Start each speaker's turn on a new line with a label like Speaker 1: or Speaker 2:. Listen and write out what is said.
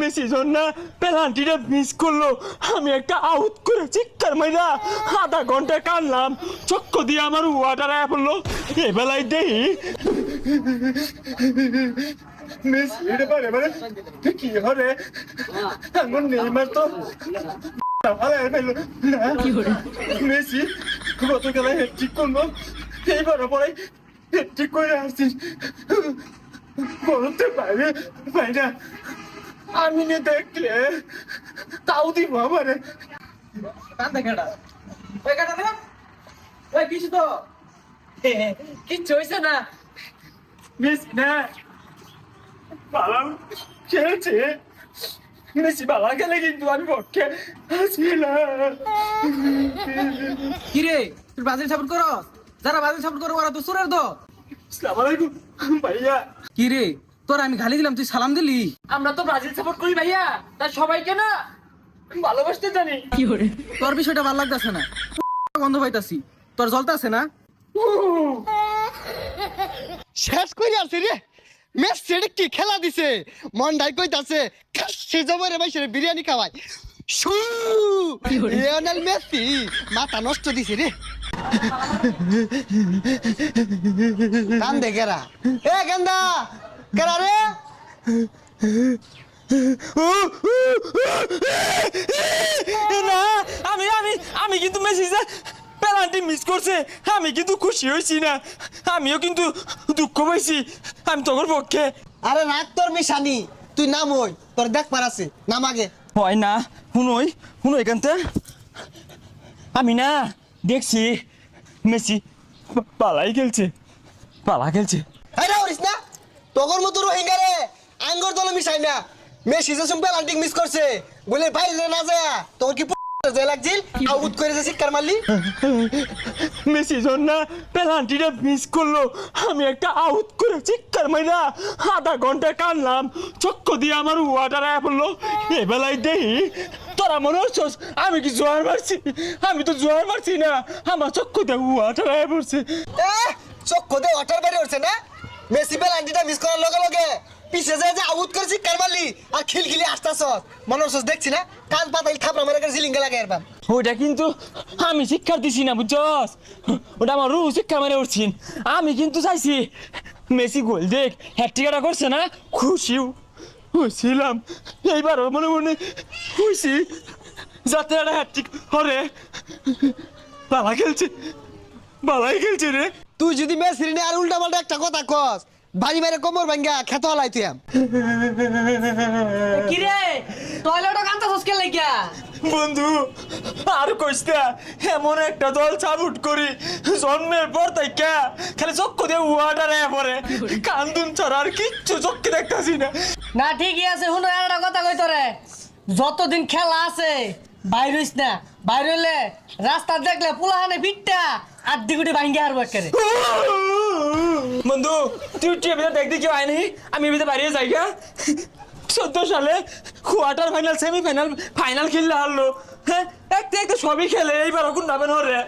Speaker 1: Messi জন্য পেনাল্টিটা miss করলো, আমি একটা আউট করে চিৎকার মাইরা আধা ঘন্টা কানলাম, চক্ক দিয়ে আমার ওয়াটার আয়া পড়লো। এবেলায় দেই মেসি এটা পারে মানে কি হরে এমন নেইমার তো মেসি গতকাল হ্যাটট্রিক করলো, এইবার পরে হ্যাটট্রিক করে আসছিস বলতে পারে ভাই না, আমি নে দেখলে তাও দিব আমারে
Speaker 2: কিছু তো কিচ্ছু হয়েছে না।
Speaker 1: মেসি না ভালো খেলছে, মেসি ভালো খেলে কিন্তু আমি পক্ষে ছিলাম।
Speaker 2: কিরে তুই ব্রাজিল সাপোর্ট করো? যারা ব্রাজিল সাপোর্ট করো ওরা তো সুরের দো।
Speaker 1: আসসালামু আলাইকুম ভাইয়া।
Speaker 2: কিরে তোর আমি গালি দিলাম তুই সালাম দিলি?
Speaker 3: আমরা তো ব্রাজিল সাপোর্ট করি ভাইয়া, তার সবাইকে না ভালোবাসতে জানি।
Speaker 2: তোর বিষয়টা ভালো লাগতেছে না, গন্ধ পাইতাছি। তোর জ্বলতাছে না?
Speaker 4: শেষ করে আছে রে, মেসি কি খেলা দিছে, মন ডাই কইতাছে সে জবরে ভাই সে বিরিয়ানি খাওয়ায়। শু লিওনেল মেসি মাথা নষ্ট দিছে রে। কান দে কেরা, এ গেন্দা কেরা রে?
Speaker 1: না আমি আমি আমি কিন্তু মেসি পেনাল্টি মিস করছে, আমি কিন্তু খুশি হয়েছি না, আমিও কিন্তু দুঃখ পাইছি, আমি তোর পক্ষে।
Speaker 4: আরে রাগ তোর মিশানি, তুই নাম ওই তোর দেখ পারাছে নাম আগে।
Speaker 1: হয় না শুনোই শুনো এখানতে, আমি না দেখছি মেসি পালাই খেলছে, পালা খেলছে।
Speaker 4: আরে ওরিস না তোর মতো রোহিঙ্গা রে আঙ্গর দলে মিশাই না। মেসি যে পেনাল্টি মিস করছে বলে বাইরে না যায় তোর কি যে লাগছিল আউট করে যে শিকার মারলি।
Speaker 1: মেসি জন্য পেনাল্টিটা মিস করলো, আমি একটা আউট করে চিৎকার মাইরা আধা ঘন্টা কানলাম, চক্ক দিয়ে আমার ওয়াটার আয়া পড়লো। এবেলায় দেই তোরা মনে হচ্ছস আমি কি জোয়ার মারছি, আমি তো জোয়ার মারছি না, আমার চক্ক দিয়ে ওয়াটার আয়া পড়ছে।
Speaker 4: চক্ক দিয়ে ওয়াটার বাইরে উঠছে না। মেসি পেনাল্টিটা মিস করার লগে লগে পিছে যায় যে আউট করে শিকার মারলি আর খিলখিলি আসতাছ মনে হচ্ছস দেখছি না, কান পাতাই থাপড়া মেরে জিলিঙ্গা লাগে এরবার।
Speaker 1: ওটা কিন্তু আমি শিক্ষা দিছি না বুঝছস, ওটা আমার রু শিক্ষা মেরে উঠছি। আমি কিন্তু চাইছি মেসি গোল দেখ, হ্যাটট্রিকটা করছে না, খুশি হয়েছিলাম। এইবারও মনে মনে খুশি যাতে একটা হ্যাটট্রিক হরে। বালা খেলছে, বালাই খেলছে রে।
Speaker 4: তুই যদি মেসি নিয়ে আর উল্টা পাল্টা একটা কথা কস বাড়ি বাইরে কোমর ভাঙ্গা খেতে হলাই তুই।
Speaker 3: কিরে টয়লেটও কান্তাছস কে লাগিয়া?
Speaker 1: বন্ধু আর কইস্তা এমন একটা দল সাপোর্ট করি জন্মের পর তাই কে খালি চক্কু দিয়ে ওয়াটার আয়া পড়ে, কান্দুন ছাড়া আর কিচ্ছু চক্কে দেখতাছি না।
Speaker 3: না ঠিকই আছে, শুনো একটা কথা কই তোরে, যতদিন খেলা আছে বাইর হইস না, বাইর হইলে রাস্তা দেখলে পুলাহানে পিটটা আড্ডি গুটি ভাঙ্গে আর বাক্কারে।
Speaker 1: বন্ধু তুই টিভিতে দেখতে কেউ আয়নি, আমি এমনিতে বাইরে যাই গা। 14 সালে কোয়ার্টার ফাইনাল সেমিফাইনাল ফাইনাল খেললে হারলো, হ্যাঁ একটা একটা সবই খেলে, এইবার কোন নামেন হরে।